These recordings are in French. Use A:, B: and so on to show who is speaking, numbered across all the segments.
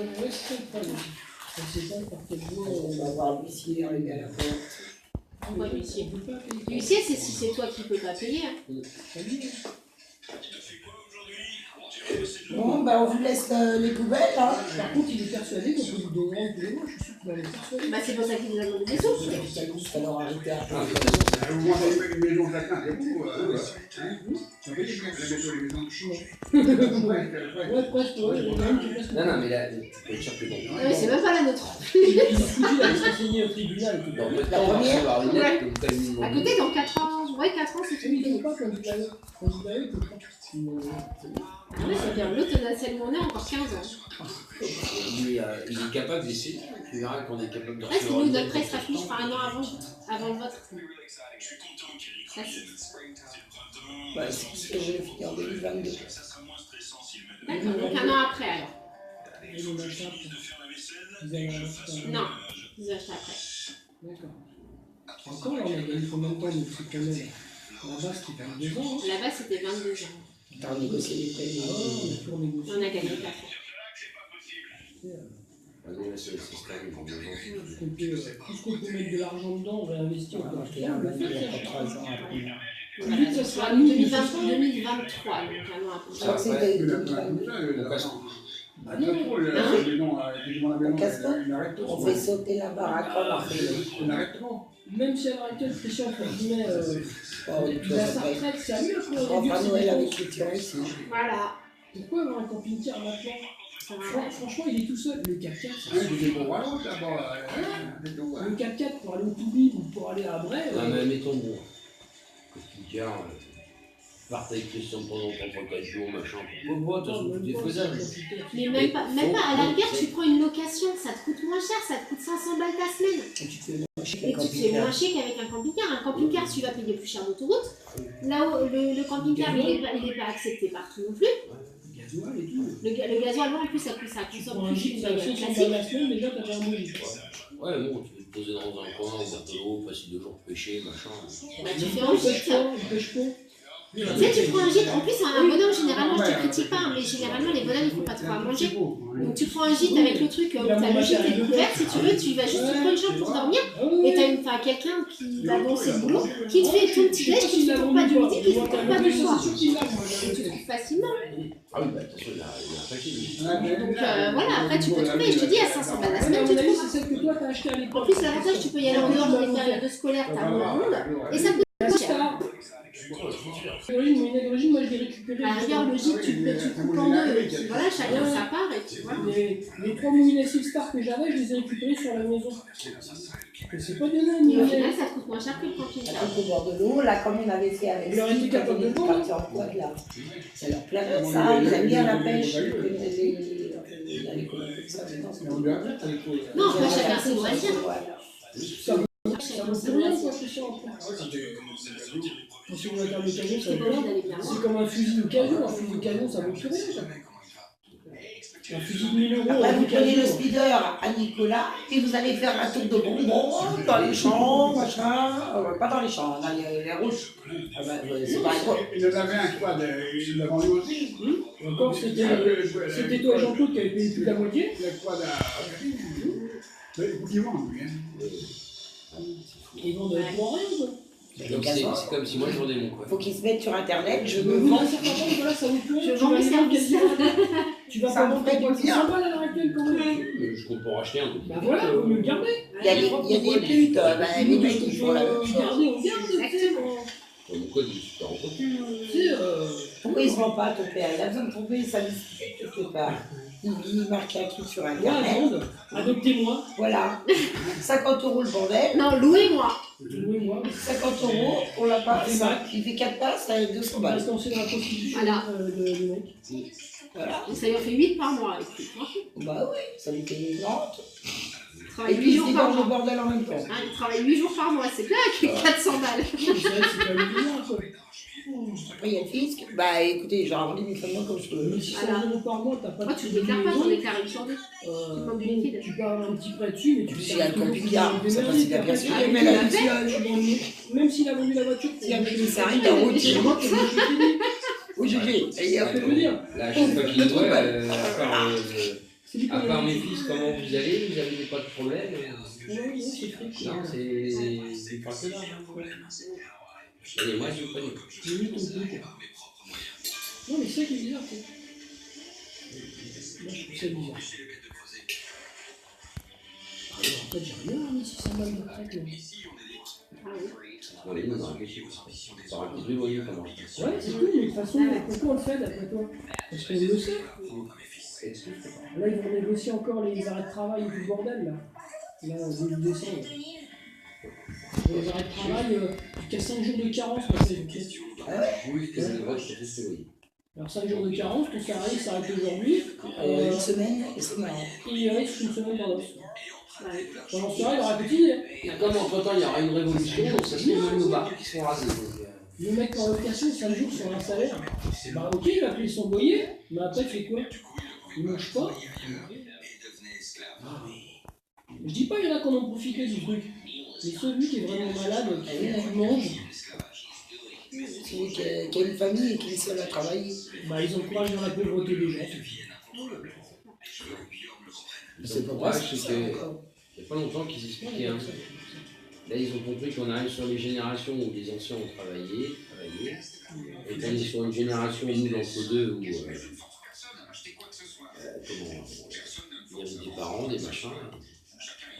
A: ouais, c'est ça le problème. Je sais pas par quel jour
B: On va voir l'huissier arriver à la porte.
C: Pourquoi l'huissier?
A: On peut pas payer.
C: L'huissier, c'est si c'est toi qui peux pas payer. Hein.
B: Bon, ben on vous laisse les poubelles, hein.
A: Par contre, il est persuadé qu'on peut lui donner un tous les mois, je suis sûr qu'il va être persuadé.
C: Bah, c'est pour ça qu'il nous a demandé des sous.
B: Ça nous fait leur arrêter à
D: Au moins, une maison chacun, c'est vous. Vous savez, la maison, les maisons.
A: Ouais, presque, ouais, il y en a une qui reste.
E: Non, mais là, tu peux être sûr que bon.
C: Ah, mais c'est même pas la nôtre.
A: Il est foutu d'aller s'enseigner au tribunal et tout.
E: Dans le temps, on va recevoir une lettre que vous allez nous
C: À
E: demander.
C: côté, dans 4 ans. Ouais, 4 ans, c'est
A: Oui,
C: fini.
A: il ne pas quand il avait. Quand il avait, il peut pas.
C: Ah oui, ça veut dire l'autre, on a celle qu'on a encore 15 ans.
E: Il est capable d'essayer. Tu verras qu'on est capable de
C: Ouais, c'est
E: recevoir
C: nous,
E: une
C: notre
E: lettre.
C: presse s'affiche par un an avant le vote. Ça,
B: Ouais, c'est ce que je vais finir en 2022.
C: D'accord, donc un an après alors.
A: Et les machins, ils avaient un instant.
C: Non, ils achètent après.
A: D'accord. Encore, là, on a gagné combien de temps, nous, cette année là? Là-bas, c'était 22 ans. Hein.
C: Là-bas, c'était 22 ans.
B: T'as renégocié les prix.
A: Ah ouais, on a toujours négocié.
C: On a gagné 4 ans.
E: Allez, là, c'est stable, ils vont bien.
A: Tout ce qu'on peut mettre de l'argent dedans, on va investir.
B: On va acheter un bateau il y a 3 ans après.
C: Voilà, ce sera 2023, donc un an
B: Je
C: après.
B: crois que c'était 2022.
A: Ah non,
B: On fait sauter la baraque, on a fait.
A: même si à l'heure actuelle, Christian, entre guillemets,
B: Oh,
A: il a sa retraite, c'est mieux
B: On
A: que
B: rentre à Noël avec les tiens ici.
C: Voilà.
A: Pourquoi avoir un camping-car maintenant?
C: Ça va.
A: Franchement, il est tout seul. Le 4x4, c'est
D: Le
A: 4x4 pour aller au Toubib ou pour aller à Bray.
E: Non, mais mettons, bon. Costard, part avec Christian pendant 3-4 jours, machin. Bon, de toute façon, tout est faisable.
C: Mais même pas, à la rigueur, tu prends une location, ça te coûte moins cher, ça te coûte 500 balles ta semaine.
B: Et tu te fais moins chier
C: Et
B: qu'un
C: tu te fais moins
B: camping-car.
C: chier qu'avec un camping-car. Un camping-car, tu vas payer plus cher d'autoroute. Là où le camping-car, il est pas accepté partout non plus.
A: Gasoil et tout.
C: Le gasoil, non, en plus, ça consomme
A: Pour un
C: plus
A: gîte,
C: cher
A: ça
C: que
A: fait
C: le
A: 100
C: classique.
A: balles la semaine, déjà, t'as déjà un bon gîte.
E: Ouais, bon, tu peux te poser dans un coin, boire de l'eau, passer 2 jours pêcher, machin.
C: Bah, tu fais un
A: Il pêche
C: gîte.
A: pas, il pêche pas.
C: Tu sais, tu prends un gîte. En plus, un bonhomme, généralement, je te critique pas, mais généralement, les bonhommes, ils font pas trop à manger. Donc, tu prends un gîte avec le truc où t'as le gîte et le couvert, si tu veux, tu vas juste te prendre une chambre pour dormir. Et t'as quelqu'un qui va danser le boulot, qui te fait ton petit déj, qui te court pas du midi, qui te court pas du soir. Et tu trouves facilement.
E: Ah oui, bah, de toute façon, il a un paquet de.
C: Donc voilà, après tu peux trouver, je te dis, à 500 balles la semaine, tu trouves.
A: C'est celle que toi t'as acheté à
C: En
A: l'époque.
C: plus, l'avantage, tu peux y aller en dehors des périodes scolaires, t'as moins de monde, et ça coûte pas cher.
A: Une d'origine, moi je l'ai récupéré.
C: À la rigueur, le gîte, tu coupes en deux, et puis voilà, chacun sa part, et puis voilà.
A: Les 3 moulinets Star que j'avais, je les ai récupérés sur la maison. Et c'est pas donné un
C: Et au
A: moulinet.
C: final, ça te coûte moins cher que le
B: Un
C: camping-car.
B: truc au bord de l'eau, là, comme on avait fait avec
A: Il aurait été
B: Steve,
A: capable
B: quand on
A: de
B: était
A: boire,
B: parti en quad, là. Ça leur plaît de ça, ils aiment bien la pêche, ils connaissent les colons comme ça, maintenant, c'est
C: Non, après, chacun ses loisirs.
A: Ça vaut plus rien, quoi, je suis sûr. Si on a terminé le canon, ça
C: T'es
A: vaut
C: pas obligé
A: rien.
C: d'aller bien loin.
A: C'est comme un fusil d'occasion, un fusil de canon, ça vaut plus rien. Ça. Un fusil de 1000 €.
B: Après, vous prenez le speeder à Nicolas et vous allez faire un tour de bonbons dans les champs, machin. Pas dans les champs, dans les rouges. Ah ben, c'est pas quoi.
D: Il en avait un quad, il l'a vendu aussi.
A: Encore, c'était toi et Jean-Claude qui avait payé plus de la moitié.
D: Le quad à mais il faut qu'il vende, lui.
A: Ils vendent pour rien, quoi.
E: C'est comme si moi je vendais mon quoi.
B: Faut qu'ils se mettent sur internet, je me
A: Vous,
B: vends.
A: à certains points, voilà, ça vaut plus rien.
C: Je vends mes services.
A: Tu vas
B: Ça
A: pas
B: me
A: vendre
B: fait
A: quoi,
B: du bien.
A: 600 balles à l'heure actuelle, quand même.
E: Je compte pour racheter un.
A: Bah voilà, il vaut mieux le garder.
B: Il y a des putes, ben, les mecs ils font la même chose.
A: Garder, on garde,
C: Exactement.
E: Mon code il est super entretenu.
A: tu sais.
B: Pourquoi il se vend pas, ton père? Il a besoin de trouver sa biscuit quelque part. Il marque un truc sur
A: Ouais,
B: internet.
A: vende. Adoptez-moi.
B: Voilà. 50 € le bordel.
C: Non, louez-moi.
A: Louez-moi.
B: 50 €, on l'a pas. Il fait 4 passes, ça 200
A: On va
B: balles.
A: se lancer dans la prostitution,
C: Voilà.
A: le mec.
B: Voilà.
C: Et ça lui en fait 8 par mois. Et puis, franchement,
B: Bah oui, ça lui fait une rente.
C: il
B: Et
C: travaille
B: puis
C: 8
B: il se
C: jours par
B: dégorge le
C: mois.
B: bordel en même temps.
C: Hein, il travaille 8 jours par mois, c'est clair avec 400 balles.
A: C'est vrai que c'est quand même bizarre, quoi.
B: Après, il y a le fisc. Bah écoutez, j'aurais rendu mes familles comme je peux.
A: 1600
C: Voilà.
A: € par mois, t'as pas
C: Moi, tu ne déclares pas, j'en déclare une sur deux. Tu demandes du liquide.
A: Tu parles un petit prêt dessus, mais tu
B: S'il y a le camping-car, ça passe bien bien sûr.
C: Ah,
B: Mais
C: tu
B: là,
C: l'as
B: si
C: fait
A: même s'il a vendu la voiture,
B: il y a un commissariat, il y a un routier.
A: c'est moi qui ai
B: Oui, GG. Et
A: ça peut me dire.
E: Là, je sais pas qui doit, à part
A: C'est du
E: À part
A: coup,
E: mes fils, comment vous allez? Vous avez pas de problème?
A: non, c'est fric.
E: Non, c'est pas que là. Et moi, je connais.
A: J'ai mis ton coup, quoi. Non, mais c'est ça qui est bizarre, quoi. Moi, je trouve ça bizarre. En fait, j'ai rien mis 600 balles de crack, là.
C: Ah oui.
E: On les nous, on a réfléchi. Ça aurait été 2 voyous comment.
A: Ouais, c'est cool, mais de toute façon, pourquoi on le fait d'après toi? Parce qu'on le sait. Là, ils vont négocier encore les arrêts de travail et tout le bordel, là. Là, début décembre. Les arrêts de travail, jusqu'à 5 jours de carence, parce que
E: Oui, c'est une grosse oui.
A: alors 5 jours de carence, ton salarié s'arrête aujourd'hui,
B: Une semaine, et c'est marrant.
A: et il reste une semaine dans l'os. Pendant ce temps, il aura cotisé.
E: Comme entre temps, il y aura une révolution, ça se trouve nos barres qui sont rasés.
A: Le mec en location, 5 jours sur un salaire. Bah ok, il a payé son loyer, mais après, il fait quoi? Il mange pas. Je dis pas, il y en a qui en ont profité du truc. Mais celui qui est vraiment malade, qui mange,
B: Celui qui a une famille et qui est seul à travailler.
A: bah ils encouragent dans la pauvreté des gens.
E: C'est pas vrai, c'est que il n'y a pas longtemps qu'ils expliquaient. Hein. Là, ils ont compris qu'on arrive sur les générations où les anciens ont travaillé, et qu'on est sur une génération, nous, d'entre-deux, où il y avait des parents, des machins.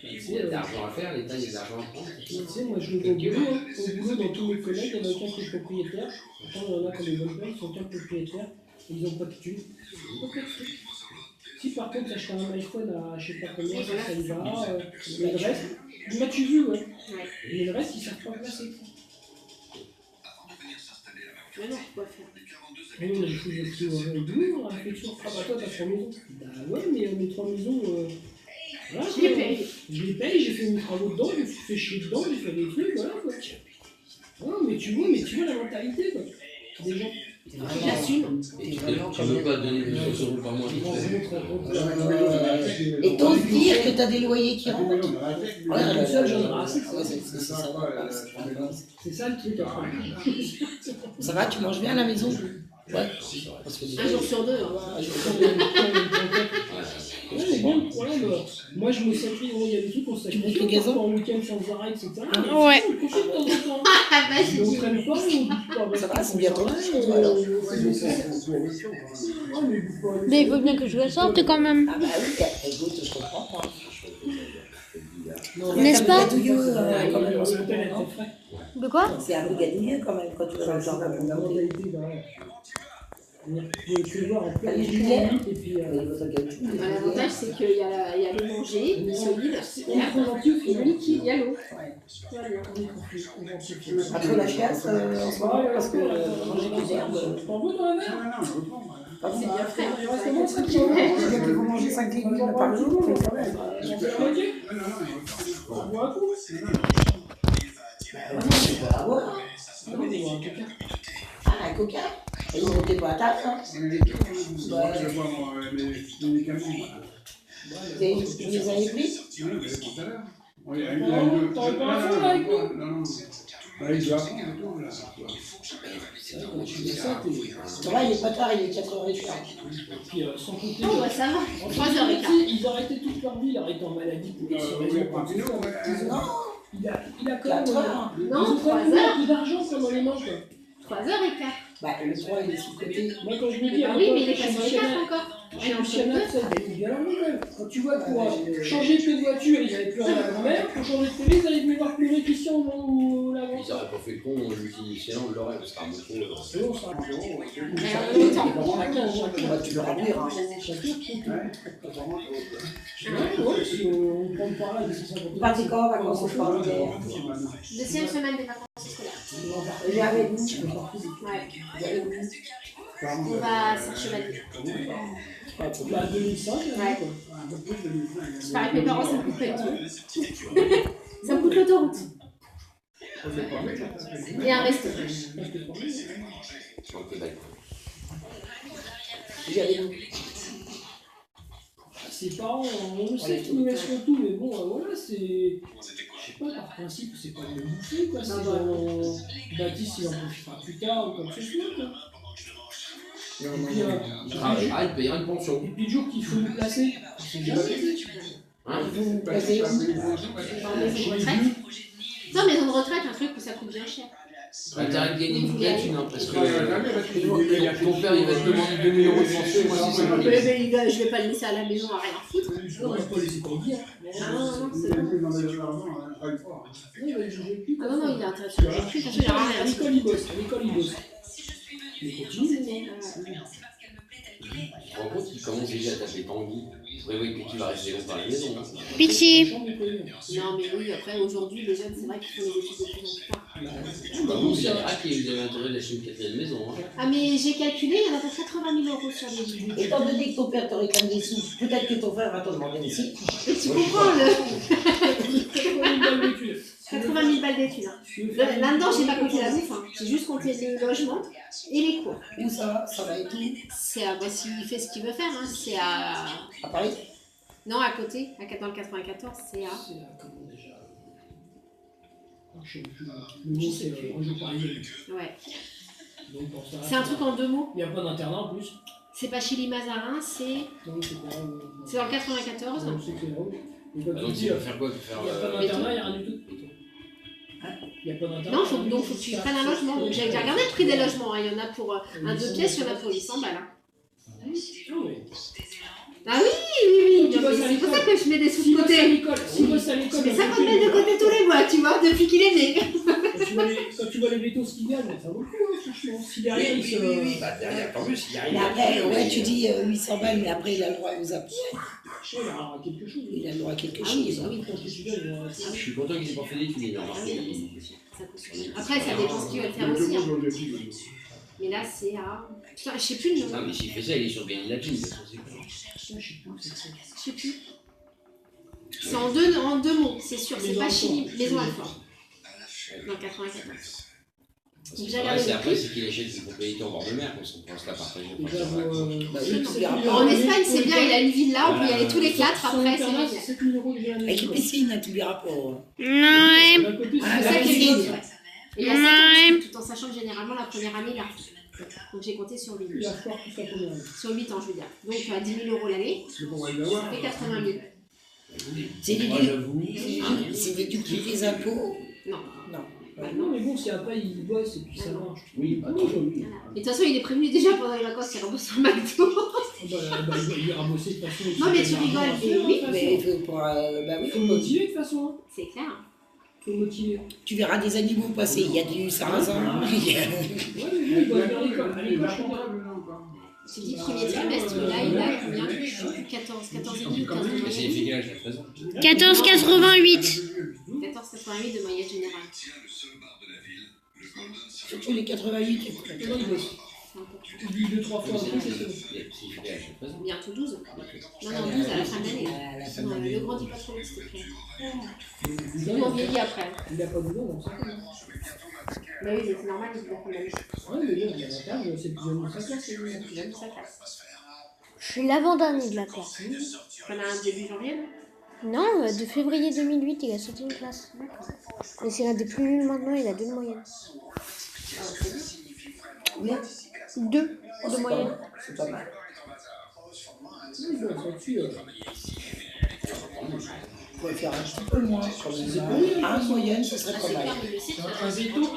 E: Il y a de l'argent à faire, l'État, il y a de l'argent à prendre.
A: Tu sais, moi je le vois au boulot, hein. Au boulot, dans tous mes collègues, il y en a aucun qui est propriétaire. Pourtant, il y en a comme les bonnes places, ils sont aucun propriétaire, et ils n'ont pas de thunes. Pas de thunes. Si par contre, t'achètes un iPhone à je sais pas combien, ça y va, mais le reste, du match vu, ouais. Mais le reste, ils savent pas placer.
C: Mais non, quoi faire?
A: Oui, mais je suis aussi au boulot, la réflexion. Ah bah toi, t'as 3 maisons. Bah ouais, mais mes 3 maisons, voilà,
C: Je les paye.
A: Je les paye, j'ai fait mes travaux dedans, je me suis fait chier dedans, j'ai fait des trucs, voilà quoi. Non, mais tu vois la mentalité quoi. Des gens.
C: J'assume.
E: Et tu ne veux pas donner 200 € par mois.
B: Et t'oses dire que t'as des loyers qui rentrent.
A: Ouais, tout seul, j'en ai assez.
B: C'est
A: C'est ça le truc après.
B: Ça va, tu manges bien à la maison? Ouais.
C: Un jour sur deux. Hein.
A: Ouais, mais bien le problème, moi je me sacrifie, il y a des trucs qu'on
B: Tu montes le
A: sacrifie
B: gazon
A: en week-end sans arrêt, etc.
F: Ouais.
A: On profite de temps en temps.
C: Ah, vas-y.
A: On traîne pas, on bouge pas.
B: Ça va, c'est bientôt là, alors.
F: Mais il faut bien que je le sorte quand même.
B: Ah bah oui, écoute, je comprends pas.
F: N'est-ce pas?
B: C'est un brigadouilleux quand même en ce moment, non?
F: De quoi?
B: C'est un brigadouilleux quand même quand tu vas dans le jardin pour
A: La
B: monter.
A: mentalité, bah ouais. Tu peux voir en plein
B: Les
A: jour,
B: lumières.
A: et puis.
C: L'avantage, c'est qu'il y a le manger, le solide,
A: On est trop gentil,
C: et le liquide, il y a l'eau.
B: Pas trop la chiasse en ce moment parce que manger des herbes.
A: T'en veux dans la mer?
B: C'est
C: bien fait.
A: Il reste combien de trucs sur la mer?
B: Il faut manger 5 légumes par jour.
A: J'en fais la moitié? On boit un coup?
B: Tu peux avoir. Ah, un coca. Et vous montez pas à table, hein? Vous les avez pris?
A: T'aurais pas un fond là avec nous?
D: Non, non. Il doit apprendre et tout, là.
B: Ça va, il est pas tard, il est 4h15.
A: Puis sans compter.
C: Oh, bah ça va. 3h15.
A: Ils arrêtaient toute leur vie, ils arrêtaient en maladie pour les
B: Non,
A: Il a quand
B: 4
A: même.
B: heures.
A: Ils
C: Non,
A: ont
C: 3
A: quand même
C: heures.
A: beaucoup d'argent dans les mains quoi.
C: 3h15.
B: Bah, le 3, il est sous le côté.
A: Moi quand je me dis.
C: Ah oui, mais il est pas sur les cartes encore.
A: Chez Luciana, ça a été bien normal. Quand tu vois pour changer de voiture, ils avaient plus rien à la grand-mère. Pour changer de télé, ils allaient venir voir plus Christian ou la
E: Ils
A: grand-mère.
E: n'auraient pas fait le con, l'utilisation de l'oreille, parce que c'est un
A: C'est bon ça.
B: Bah, tu leur dire, hein.
A: Ouais, si on prend par là, c'est ça.
B: Vous partez quand en vacances scolaires?
C: Deuxième semaine des vacances scolaires.
B: J'ai avec vous.
C: Ouais. On va à Saint-Chevalier.
A: Bah 2005,
C: Ouais.
A: quoi.
C: Je parie que mes parents, ça me coûte pas du tout. Ça me coûte l'autoroute. Et un resto.
B: J'ai avec vous.
A: Ses parents, on le sait qu'ils nous laisseront tout, mais bon, voilà, c'est. Je sais pas, par principe, c'est pas de bouffer, quoi. C'est dans. Baptiste, il en profitera plus tard, ou comme ce soit, quoi. Et puis,
E: il payera une pension.
A: et puis le jour qu'il faut nous placer, C'est jamais fait.
E: Hein?
B: Vous placez où?
C: Dans maison de retraite. Non, maison de retraite, un truc où ça coûte bien cher.
E: Intérêt de gagner une vraie thune, hein, parce que
D: Ton
E: ton père il va te demander 2 000 € de pension, moi c'est ça.
C: Je vais pas le laisser à la maison à rien foutre.
A: Non, on va pas laisser pour dire.
C: Ah non, c'est bon.
A: Il va juger plus.
C: Ah non, non, il est intéressé. De toute façon, il a rien à
A: À l'école, il bosse. À l'école, il bosse. Mais continue, non?
E: Tu te rends compte qu'il commence déjà à taper Tanguy. Je prévois que tu vas rester longtemps à la maison. Hein.
F: Pitié.
C: Non, mais oui, après, aujourd'hui, les jeunes, c'est vrai qu'ils font les études de plus en plus tard.
E: Bah vous, c'est vrai que vous avez intérêt d'acheter une quatrième maison. Hein.
C: Ah, mais j'ai calculé, il y en a pour 80 000 € sur les villes.
B: Étant donné que ton père te réclame des sous, peut-être que ton frère va te demander des sous.
C: Et tu comprends le 80 000 balles d'études. Hein. Là-dedans, j'ai pas compté la bouffe, hein. J'ai juste compté le logement et les cours.
B: Où ça va être où?
C: C'est à, bah, s'il fait ce qu'il veut faire, hein. C'est à.
B: À Paris?
C: Non, à côté, dans le 94, c'est à.
A: C'est comment déjà? Je sais plus. Le mot, c'est région parisienne.
C: Ouais.
A: Donc, pour ça,
C: C'est un truc en deux mots.
A: il n'y a pas d'internat en plus.
C: C'est pas chez Mazarin, c'est.
A: Donc, c'est quoi
C: C'est dans le 94.
A: Donc, c'est que là. Et quand
E: Ah,
A: tu
E: donc
A: dis,
E: il va faire quoi? Il va
A: il n'y a
E: faire.
A: pas d'internat, il n'y a rien du tout. Il n'y a pas d'internat.
C: Non, donc faut que tu prennes un logement. Donc j'ai regardé le prix des logements. Hein. Il y en a pour un 2 pièces, il y en a pour 800 balles. Hein. Ah oui, oui,
A: Tu
C: oui.
A: bosses à
C: C'est pour ça
A: l'école.
C: que je mets des sous
A: Si
C: de
A: bosse à
C: côté.
A: l'école, si bosse à l'école.
C: Je mets 50 balles de côté tous les mois, tu vois, depuis qu'il est né.
A: Quand tu vois les vétos qui gagnent, ça vaut le coup, hein, franchement. Si derrière, il se.
E: Bah derrière, tant mieux, s'il y a
B: Mais
E: rien.
B: après, ouais, tu dis 800 balles, mais après, il a le droit aux impôts.
A: Il y aura quelque chose.
B: Il a le droit à quelque
C: Ah
B: chose.
C: oui,
B: hein.
C: oui.
A: Quand tu gagnes,
E: Je suis content qu'ils aient pas fait d'études, ils ont
C: Ah
E: remarqué.
C: oui, ça coûte. Après, ça dépend ce qu'ils veulent faire aussi. Hein. Mais là, c'est à. Putain, je sais plus le
E: Ah
C: nom.
E: mais s'il fait ça, il est sûr de gagner de la thune, de toute façon, c'est clair.
C: Je sais plus. C'est en deux mots, c'est sûr. C'est pas Chili, Maison Alfort. Dans le 94. Donc, j'ai
E: Ouais,
C: regardé
E: c'est
C: le
E: après,
C: prix.
E: c'est qu'il achète une propriété en bord de mer, parce qu'on pense la partager.
A: Déjà,
B: Bah oui, tu verras pas.
C: En Espagne, c'est bien, il a une villa, on peut y aller tous les 4, après, c'est génial.
A: 7 000 € déjà.
B: Avec une piscine, hein, tu verras pas.
F: Ouais.
A: D'un côté,
B: Ah,
C: C'est
A: c'est
C: ça
B: la
C: qui est
B: piscine.
C: bien, ouais. Et il y a 7 ans, tout en sachant que généralement, la première année, il a refait. Donc j'ai compté sur 8
A: la
C: 000.
A: foire, tout ça combien?
C: Sur 8 ans, je veux dire. Donc à 10 000 € l'année, ça fait 80 000.
B: C'est
E: Moi,
B: du
E: j'avoue.
B: c'est du qui les impôts.
C: Non.
B: Non.
C: Bah,
A: Non, mais bon, si après il bosse et puis ça marche.
E: Oui, bah,
A: Oui,
E: attends.
A: oui.
C: Voilà. Et de toute façon, il est prévenu déjà pendant les vacances, il rembourse sur le McDo.
A: Il ira bosser de toute façon.
C: Non, mais tu rigoles, mais oui.
B: Mais il faut pour. Bah oui,
A: Il faut le motiver de toute façon.
C: C'est clair.
A: Il faut le motiver.
B: tu verras des animaux passer. Il y a du sarrasin. il y a-
A: Ouais, mais lui, il bosse dans l'école. À l'école, je comprends.
C: Tu dis premier trimestre, là, il a combien? 14 et demi ou 15 de
E: Mais c'est
C: moyenne.
E: fait quel âge, la 13 ans
F: 14,88.
C: 14,88 de moyenne générale.
B: Surtout les 88.
A: Comment il bosse?
C: C'est important.
A: Il dit 2-3 fois
E: Mais
A: en plus,
E: c'est
A: c'est bon.
E: c'est fait quel âge, la 13 ans
C: Bientôt 12. Non, non, 12 à la fin de l'année.
B: À la fin de
C: Non,
B: l'année.
C: le grandit pas trop vite, s'il te plaît.
A: Il
C: On vieillit après.
A: a pas de boulot, donc ça va.
C: Bah oui, mais c'est normal, il doit prendre la vie.
A: Ouais, mais bon, l'avantage, c'est plus ou moins sa classe.
C: Il aime sa classe.
F: Je suis l'avant-dernier de la classe.
C: On a un début janvier, là.
F: Non, de février 2008, il a sauté une classe. Mais c'est l'un des plus nuls maintenant, il a 2 de moyenne.
C: Ah, c'est bien.
B: Combien
F: 2 de moyenne.
B: C'est pas mal.
A: Oui, bon, là-dessus,
B: Il faut faire un petit peu moins. Quand même.
A: C'est pas bien,
B: En moyenne, ce serait
C: Ah,
B: pas
C: c'est
B: mal.
C: clair, mais le site,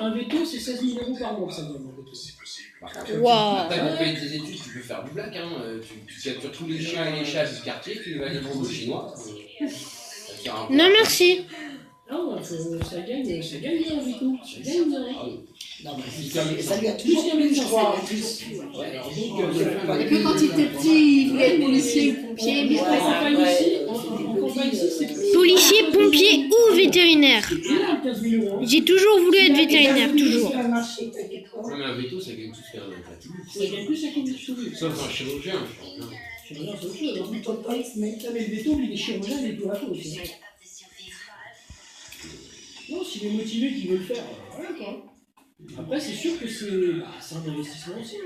A: un veto, c'est 16 000 € par mois, ça donne un veto.
F: Waouh.
E: T'as pour payer tes études, tu peux faire du black, hein. Tu captures tous les chiens et les chats du quartier, tu les vas les vendre aux Chinois. Ça te fait un peu-
F: Non, merci.
A: Non, ça gagne bien un veto. Ça gagne bien.
E: Ah oui.
B: Non, mais ça lui a toujours
A: Plus
B: plu, je
A: ça
B: crois.
A: gagne plus.
B: Ouais,
A: Alors donc,
C: Il y a que quand il était petit, il voulait être policier ou pompier, mais
A: en
C: après,
A: campagne
B: ouais,
A: ici,
B: c'est
A: en
B: des
A: campagne
B: petits,
A: ici, c'est plus.
F: Policier, pompier ou vétérinaire.
A: C'est énorme, 15 000 €.
F: J'ai toujours voulu être vétérinaire, toujours.
B: Sur le marché, t'inquiète pas.
E: Ouais, mais un veto, ça gagne plus qu'un gratuit.
A: Ça gagne plus à combien de choses.
E: Sauf un chirurgien, je pense.
A: Je sais rien, c'est autre chose. hein.
B: Ton temps, il se met.
A: Ça, mais le veto, lui, il est chirurgien, il est tout à cause. Non, s'il est motivé, qu'il veut le faire, voilà quoi. Après, c'est sûr que c'est un investissement aussi.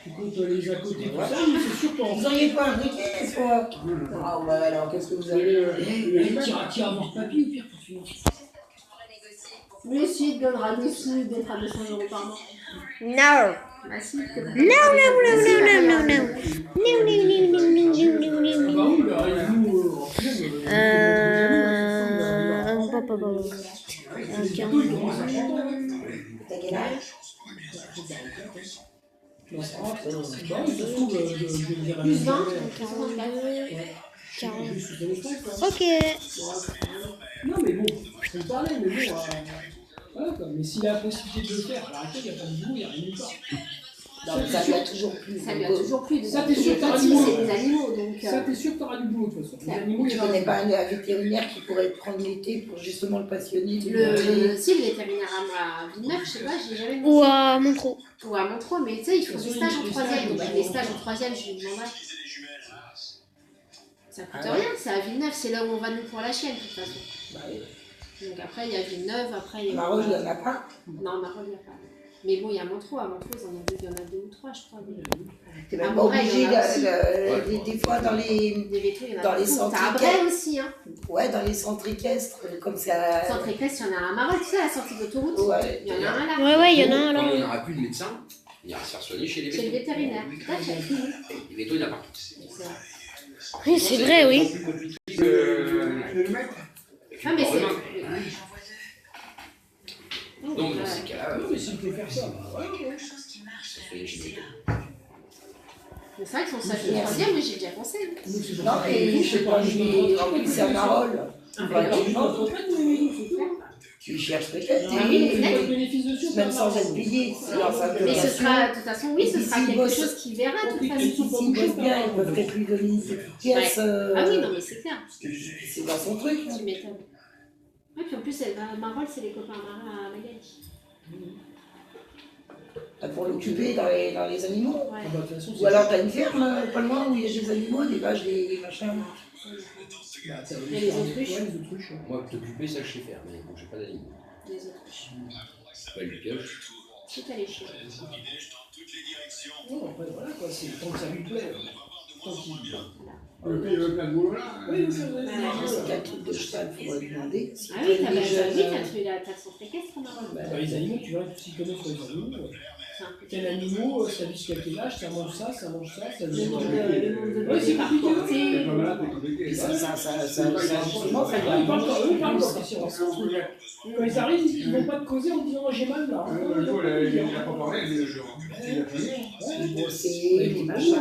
A: Tu comptes les à côté, tout ça, mais c'est sûr qu'en
B: Vous auriez pas un briquet, des fois? Ah, ouais, alors, qu'est-ce que vous avez?
A: tire à voir papy ou pire pour financer.
C: lui aussi, il te donnera des sous, il te donnera 200 € par mois.
F: Non.
C: Bah si,
F: Non, non, non, non, non, non, non. Non, non, non, non, non,
A: bientôt, il commence à 30 ans.
B: T'as quel âge?
A: Non, ça va, ça se trouve, je vais dire
C: Plus 20,
F: 40.
A: Plus, c'est les frais, quoi.
F: Ok.
A: Non, mais bon, je peux parler, mais bon, voilà quoi. Mais s'il a la possibilité de le faire, arrêtez, il n'y a pas de boulot, il n'y a rien nulle part.
B: Non, mais ça lui a toujours plu.
C: Ça lui a toujours plu.
A: Ça, t'es sûr que t'auras du
C: Petit,
A: boulot.
C: c'est des animaux, donc.
A: Ça, t'es sûr que t'auras du boulot, de toute façon. Les
C: Ouais.
A: animaux, il y
B: Tu
A: a
B: connais pas un vétérinaire qui pourrait te prendre l'été pour justement le passionner du
C: Si, le vétérinaire à Villeneuve, je sais pas, j'ai jamais
F: Ou à Montreux.
C: Ou à Montreux, mais tu sais, ils font des stages en troisième. Donc les stages en troisième, je lui demanderai. Ça coûte
B: Ah ouais.
C: rien, c'est à Villeneuve, c'est là où on va nous pour la chienne, de toute façon.
B: Bah, oui.
C: Donc après, il y a Villeneuve, après il y a.
B: Marolles, il n'y en a pas.
C: Non, Marolles, il n'y a pas. Mais bon, il y a Montreux, à Montreux, il y en a 2 ou 3, je crois.
B: T'es
C: À
B: même pas
C: Morel,
B: obligé,
C: il y en a aussi.
B: des fois dans les,
C: Des vétos, il y en a
B: Dans les
C: beaucoup.
B: centres
C: T'as à Bray aussi, hein.
B: ouais, dans les centres équestres, comme ça.
C: Centre équestre, il y en a un à Marolles, tu sais, à la sortie d'autoroute.
B: Ouais.
C: Il y en a un là.
F: Ouais, il y en a un
E: Comme on
F: là.
E: n'aura plus de médecin, il ira se faire soigner chez les
C: Chez le
E: vétos.
C: vétérinaire. Peut-être.
E: Les vétos, il n'y en a pas.
F: Oui, c'est vrai, oui.
D: Plus compliqué de le mettre.
C: Ah, mais c'est.
E: Donc dans ces cas-là,
A: Non, mais s'il peut faire ça, bah ouais, ouais.
E: soigner chez les vétos.
C: C'est vrai que son stage de troisième, oui, j'ai déjà pensé. hein.
A: Nous, c'est
B: Non, mais je sais pas, en plus c'est à Marolles. Tu cherches peut-être,
C: Ah oui,
A: Il y a
C: mais
A: pas de bénéfice dessus,
B: même
A: pas
B: sans
A: grave.
B: être payé. Alors, ça peut
C: Mais ce
B: bien
C: sera, de toute façon, oui, ce sera quelque chose qui verra, de toute façon.
B: S'ils bossent bien, ils peuvent peut-être lui donner une petite pièce.
C: Ah oui, non, mais c'est clair.
B: C'est dans son truc.
C: Tu m'étonnes. Oui, puis en plus, Marolles, c'est les copains marins à Magali.
B: Pour l'occuper dans les animaux.
A: Ah
C: Ouais.
A: bah, de toute façon,
B: Ou alors t'as une ferme pas loin où il y a des animaux, des vaches, des machins.
A: bah, t'as
C: Et les autruches.
A: Ouais, les autruches. Ouais.
E: Moi, t'occuper, ça je sais faire, mais bon, j'ai pas d'animaux.
C: Les autruches.
E: Pas le pioche.
C: Si t'as les chiens.
A: Non, après, voilà quoi, c'est tant que ça lui plaît. Tant qu'il.
D: Le pays veut plein de boulot là.
A: Oui, ça va.
B: C'est quel type de cheval, il faudrait demander. Si
C: Ah oui,
B: t'as des jeunes,
C: t'as son séquestre, Marolles.
A: Bah, les animaux, tu verras tout s'ils connaissent sur les animaux. Quel animal, ça vit jusqu'à quel âge, ça mange ça, ça mange ça, ça vit.
C: Le monde de
A: Ouais, c'est
C: par
A: compliqué.
D: C'est
C: portée.
D: pas malade, c'est compliqué.
B: Et ça, justement, ça
A: Eux, ils parlent pas, eux, ils parlent pas.
B: c'est
A: Quand ils arrivent, ils vont pas te causer en disant j'ai mal là.
D: Le jour, il a pas parlé, mais le jour. Il a fini.
B: bosser, des machins.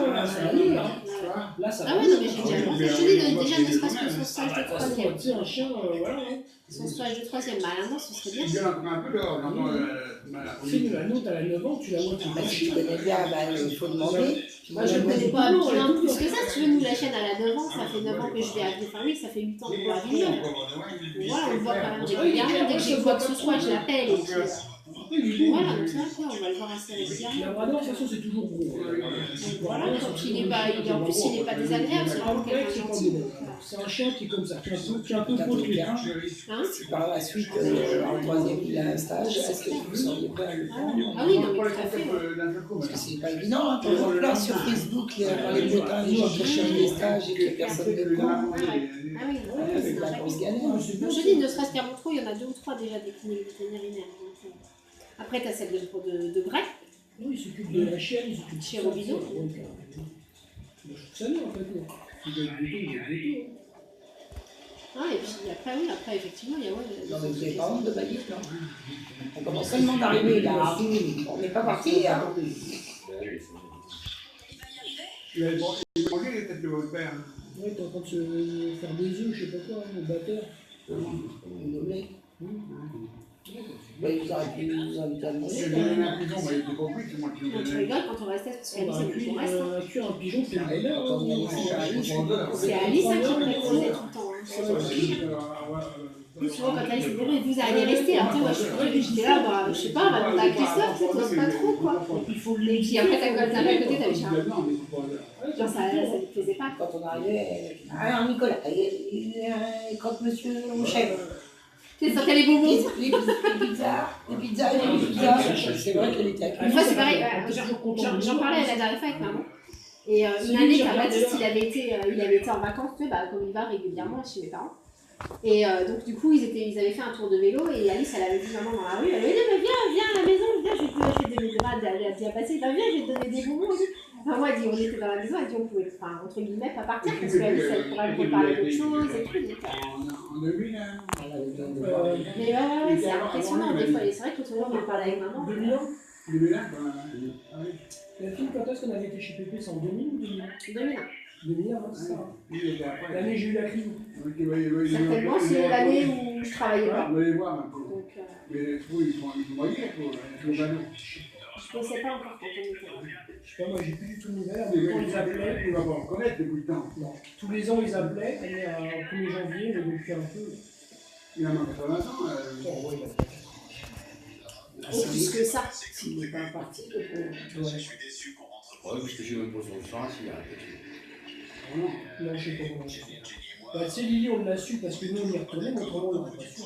A: Là, ça
C: Ah ouais, non, mais j'ai déjà pensé. Je te dis, déjà, ne serait-ce que son stage de troisième.
A: Tu sais, un chien, voilà.
C: Son stage de troisième, bah, à un an, ce serait bien.
D: Il vient un peu dehors.
A: Fais-nous la nôtre, à la 9 ans, tu la vois, tu
B: Bah, si tu connais bien, il faut demander.
C: Moi, je ne connais pas bien plus que ça. Si tu veux, nous, la chaîne, elle a 9 ans. Ça fait 9 ans que je vais à Villeneuve. Enfin, oui, ça fait 8 ans que je vais à Villeneuve. Voilà, on le voit quand même régulièrement. Dès que j'ai quoi que ce soit, je l'appelle. Et puis, voilà, donc ça, on va le voir assez
A: La
C: régulièrement.
A: Brador, de toute façon, c'est toujours gros.
C: Donc voilà, donc il est pas, en plus, il n'est pas désagréable. C'est vraiment quelqu'un de gentil.
A: C'est un chien qui est comme ça, qui est un peu
B: T'as
A: potelé.
B: bien.
C: Hein?
B: Si par la suite, en troisième, il a un stage, est-ce que vous seriez prêt à le prendre?
C: Ah oui, non, mais tout à fait.
B: Parce que c'est pas évident, hein. Par exemple, là, sur Facebook, dans les Bretagne, les gens qui cherchent des stages et que personne ne prend.
C: Ah oui, non,
B: C'est la grosse galère.
C: Donc, je dis, ne serait-ce qu'à Montreux, il y en a 2 ou 3 déjà des cliniques vétérinaires. Donc, après, tu as celle de Bray.
A: Oui, il s'occupe de la chienne, il s'occupe de
C: Chez Robineau.
A: Je trouve ça bien en fait. Il doit être veto, il doit être veto.
C: Ah, et puis après, oui, après, effectivement, il y a. Ouais,
B: Non, mais vous n'avez pas honte de baguette, non? On commence seulement d'arriver là. On n'est pas parti, hein.
D: Il avait mangé les têtes de votre père.
A: Ouais, t'es en train de se faire des œufs, je sais pas quoi, au batteur.
B: Le blé. Bah, il vous aurait pu vous inviter à le
D: J'ai
B: manger.
D: donné un pigeon, mais il était pas pris, c'est moi qui l'ai
C: Tu
D: donné.
C: rigoles quand on restait, parce qu'Alice,
A: On
C: elle
A: aurait
C: nous
A: pu
C: reste. hein.
A: cuire un pigeon, c'est le bonheur.
B: Quand on allait chez Alice,
C: C'est Alice hein, qui me l'a creusé tout le temps. Hein. Plus souvent, quand Alice me dit, vous allez rester, après, moi, j'étais là, bah, je sais pas, on va demander à Christophe, tu sais, t'oses pas trop, quoi. Et puis après, t'as à côté, t'avais Charles. Genre, ça lui plaisait pas.
B: quand on arrivait, alors Nicolas, quand monsieur mon chef,
C: Tu sais, sentais les bonbons.
B: les pizzas, c'est vrai qu'elle était à
C: Une fois, c'est pareil, j'en parlais la dernière fois avec maman. Et une année qu'à Baptiste, il avait été en vacances, tu sais, bah, comme il va régulièrement chez mes parents. Et donc, du coup, ils avaient fait un tour de vélo et Alice, elle avait dit maman dans la rue, elle avait dit, mais viens à la maison, viens, je vais te donner des grades, elle a dit à passer, viens, je vais te donner des bonbons. Enfin, moi, elle dit, on était dans la maison, elle dit, on pouvait, enfin, entre guillemets, pas partir, parce qu'elle dit, ça pourrait me parler d'autre chose et tout. Donc,
D: En 2000, hein.
C: mais ouais, c'est impressionnant des fois. Et c'est vrai que tout le monde en parle avec maman.
A: 2001.
D: 2001, quand même. Ah oui.
A: La fille, quand est-ce qu'on avait été chez Pépé? C'est en 2000 ou 2001?
C: 2001.
A: 2001, hein, c'est ça.
D: Oui, il était après.
A: L'année où j'ai eu la crise.
C: Certainement, c'est l'année où je travaillais pas.
D: Vous allez voir un peu.
C: Donc,
D: Mais oui, ils sont moyens, quoi. Ils sont pas nous.
C: je ne sais pas encore quand on était là.
A: Je sais pas, moi j'ai plus du tout de nouvelles.
D: Mais
A: Quand ils appelaient,
D: on va voir connaître depuis le temps.
A: non. Tous les ans ils appelaient, elle est au 1er janvier, mais depuis un peu.
D: Il a moins 80 ans.
A: Oh, ouais,
C: Et plus que ça.
B: S'il n'est pas parti, le pauvre.
A: ouais.
E: Ouais, parce que j'ai même pas son sang, s'il a arrêté.
A: Non, je sais pas comment c'est. Bah, tu sais, Lily, on l'a su parce que nous on y retournait, mais autrement on l'aurait pas su.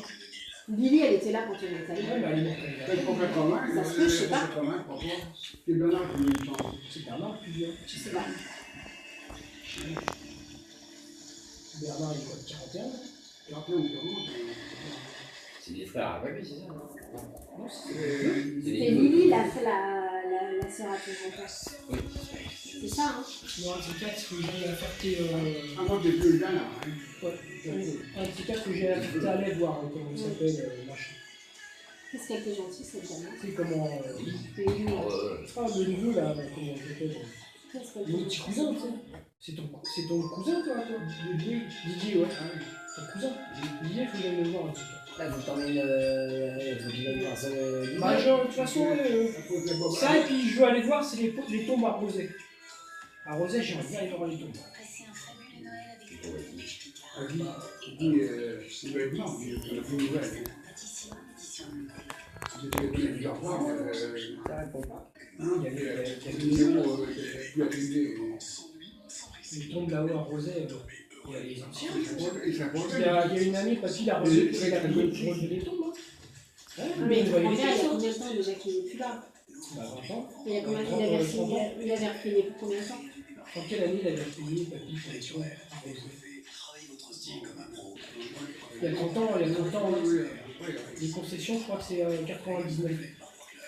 C: Lily, elle était là quand on est allé.
A: Ouais, bah, elle est morte.
D: Peut-être pour 80,
C: Ça se peut, je sais pas.
D: 80, pourquoi C'est Bernard qui nous change.
A: C'est Bernard qui vient.
C: Je sais pas.
A: Bernard, il est quoi, de 41 là?
D: Après, on commence.
E: C'est des frères à papy, c'est ça?
A: Non, c'est.
C: C'est Lily, la sœur à ton grand-père.
E: Oui.
C: C'est ça, hein?
A: Non, un de ces quatre, que j'ai affecté.
D: Ah, moi, j'ai plus le gars, là.
A: Ouais, un de ces quatre que j'ai affecté à l'aide voir comment il s'appelle, machin.
C: Qu'est-ce qu'elle était gentille, cette dame?
A: Tu sais comment. Ah, le neveu là, comment il s'appelle?
C: Qu'est-ce qu'elle
A: Mon
C: était
A: petit
C: gentille?
A: cousin, tu sais. C'est ton cousin, toi? Didier, ouais. Ton cousin. Didier, il faut que j'aille le voir un petit peu.
B: Là, vous t'emmènez faut qu'il aille voir ça.
A: Bah, de toute façon, ça, et puis je veux aller voir, c'est les tombes à Rosé. À Rosé, j'aimerais bien aller voir les tombes.
D: Il dit, il va être mort, il n'a plus de nouvelles. J'étais plusieurs fois,
B: Ça répond pas.
A: Il y a
D: le numéro plus accusé.
A: les tombes là-haut à Rosé, il y a les anciens.
D: Il s'imposait.
A: Il y a une amie, parce qu'il a relevé les tombes. Hein.
C: Mais
A: il
C: ton
A: voyait les
C: grand-père, il y a
A: tombes.
C: combien de temps déjà qu'il n'est plus là?
A: Bah, 20 ans.
C: Il y a combien de temps il avait repayé pour combien de temps?
A: En quelle année il avait payé papy pour les tombes à Rosé? Il y a 30 ans, les concessions, je crois que c'est 99.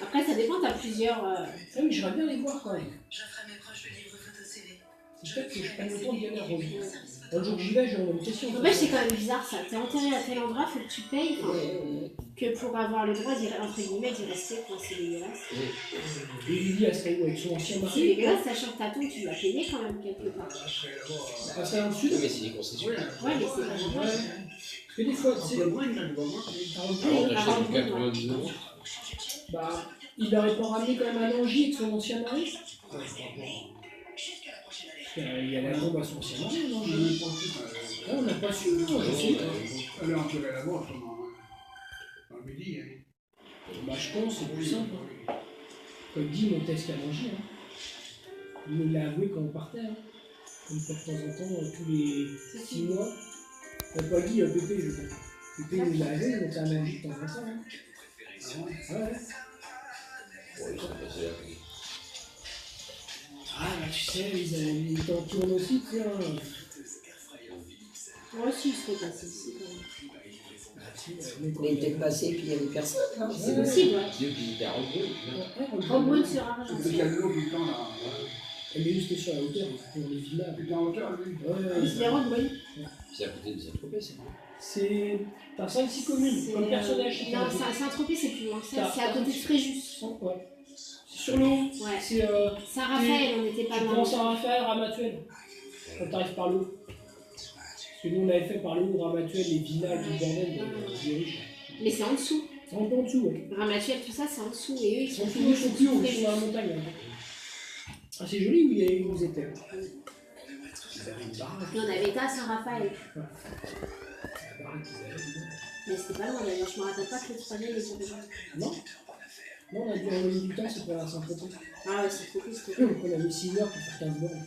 C: Après, ça dépend, t'as plusieurs.
A: Ah oui, j'aimerais bien les voir quand même. C'est peut-être que je prenne le temps d'y aller à Rosé. Un jour que j'y vais, j'aurai une question.
C: En fait, c'est quand même bizarre ça. T'es enterré à tel endroit, faut que tu payes que pour avoir le droit entre guillemets d'y rester, quoi. C'est dégueulasse.
A: Et Lily, elle serait où avec son ancien
C: C'est
A: mari?
C: dégueulasse, sachant que ta tombe, tu l'as payé quand même quelque part.
A: Elle serait dans le sud?
E: Oui, mais c'est des concessions.
C: Ouais, mais c'est pas
A: Ouais.
C: normal.
A: Parce que des fois, tu sais,
E: Avant, t'achetais pour 99 euros.
A: bah, il l'aurait pas ramené quand même à Langy avec son ancien mari? Il y a la tombe à son ancien mari, non? Ah, on n'a pas su, non, je sais.
D: Elle est enterrée là-bas, dans le midi.
A: Bah, je pense, c'est plus simple. Hein. Comme dit mon test à Langy, hein. Il l'a avoué quand on partait. Hein. Comme ça, de temps en temps, tous les 6 mois. Pas Guy, Pépé, je crois. Pépé nous l'a avoué, donc ça m'a dit de temps en temps. Hein. Ah ouais.
E: Ouais, ils sont passés là.
A: Ah, bah, tu sais, ils t'en tournent aussi, tiens.
C: Moi aussi, je serais passé ici quand même.
A: Ah, si, mais
B: Il est peut-être passé, puis il y avait personne. Hein.
C: C'est possible, ouais.
E: Dieu qui était à Roquefort.
C: Roquefort sera
D: C'est
C: argenté.
D: calme tout le temps, là.
A: Elle est juste sur la hauteur, pour les villas.
D: Il était en hauteur, lui.
C: C'est Roquefort.
E: C'est à côté de Saint-Tropez, ça.
A: C'est. T'as 5-6 communes, comme personnage.
C: Non, Saint-Tropez, c'est plus loin que ça. C'est à côté de Fréjus.
A: Ouais. C'est sur le haut.
C: Ouais.
A: C'est.
C: Saint-Raphaël, on n'était pas
A: Tu
C: loin.
A: prends Saint-Raphaël, Ramatuelle. Quand t'arrives par le haut. Parce que nous, on avait fait par le haut, Ramatuelle, les villas, tout le bordel, des riches.
C: Mais c'est en dessous.
A: C'est un peu en dessous, ouais.
C: Ramatuelle, tout ça, c'est en dessous. Et eux, ils
A: Ils
C: sont
A: sont
C: plus
A: tous plus hauts, ils
C: Fréjus.
A: sont dans la montagne. Ah, c'est joli où vous étiez. Ils avaient une baraque.
C: Nous, on avait été à Saint-Raphaël.
A: La baraque qu'ils avaient, dis donc.
C: Mais c'était pas loin d'ailleurs. Je me rappelle pas que le troisième était pas loin.
A: Non. Non, on a dû enlever du temps, c'était à Saint-Tropez.
C: Ah ouais, c'est trop cool, c'était cool.
A: On a mis 6 heures pour faire 15 bornes.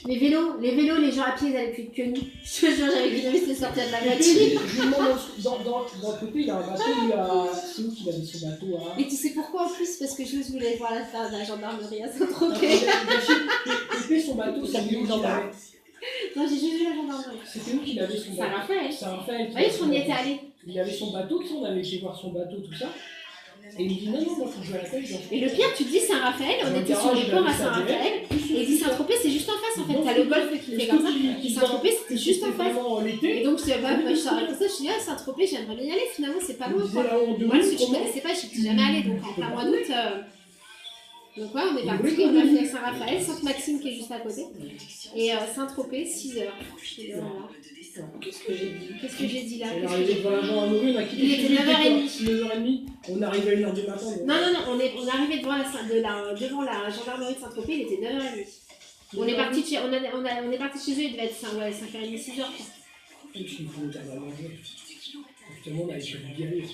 C: Les vélos, les gens à pied, ils allaient plus vite que nous. Je te jure, j'avais vu c'était sortir de la
A: Et
C: voiture.
A: puis, je lui demande, dans le côté, il y a un bateau, il y a. C'est où qu'il avait son bateau à.
C: Et tu sais pourquoi en plus? Parce que je voulais voir la fin de la gendarmerie à
A: Non,
C: Saint-Tropez.
A: Pépé, son bateau, c'est lui qui l'avait.
C: Non, j'ai juste vu la gendarmerie.
A: C'était où qu'il avait son bateau?
C: Saint-Raphaël.
A: Saint-Raphaël.
C: Vous voyez, on y était allé.
A: Il avait son bateau, tu sais, on avait été voir son bateau, tout ça. Et il me dit non, non, moi, faut que je vais à la pêche.
C: Et le pire, tu te dis Saint-Raphaël, on était sur le port à Saint-Raphaël, et il dit Saint-Tropez, c'est juste en face en fait. T'as le golfe qui fait comme ça, et Saint-Tropez, c'était juste en face. Et donc, je dis, bah, je t'arrête ça, je dis, ah, Saint-Tropez, j'aimerais bien y aller, finalement, c'est pas loin quoi. Moi, je connaissais pas, je suis jamais allée, donc en plein mois d'août. Donc, ouais, on est parti, on a fait Saint-Raphaël, Sainte-Maxime qui est juste à côté, et Saint-Tropez, 6 heures.
B: Qu'est-ce que j'ai dit?
C: Qu'est-ce que j'ai dit là?
A: On est arrivé devant la gendarmerie, on a quitté.
C: Il était 9h30.
A: 9h30, on arrive à 1h du matin.
C: Non, on est arrivé devant la gendarmerie de Saint-Tropez, il était 9h30. On est parti chez eux, il devait être 5h30, 6h.
A: Et puis, il faut faire à manger. Justement, on a été guérir.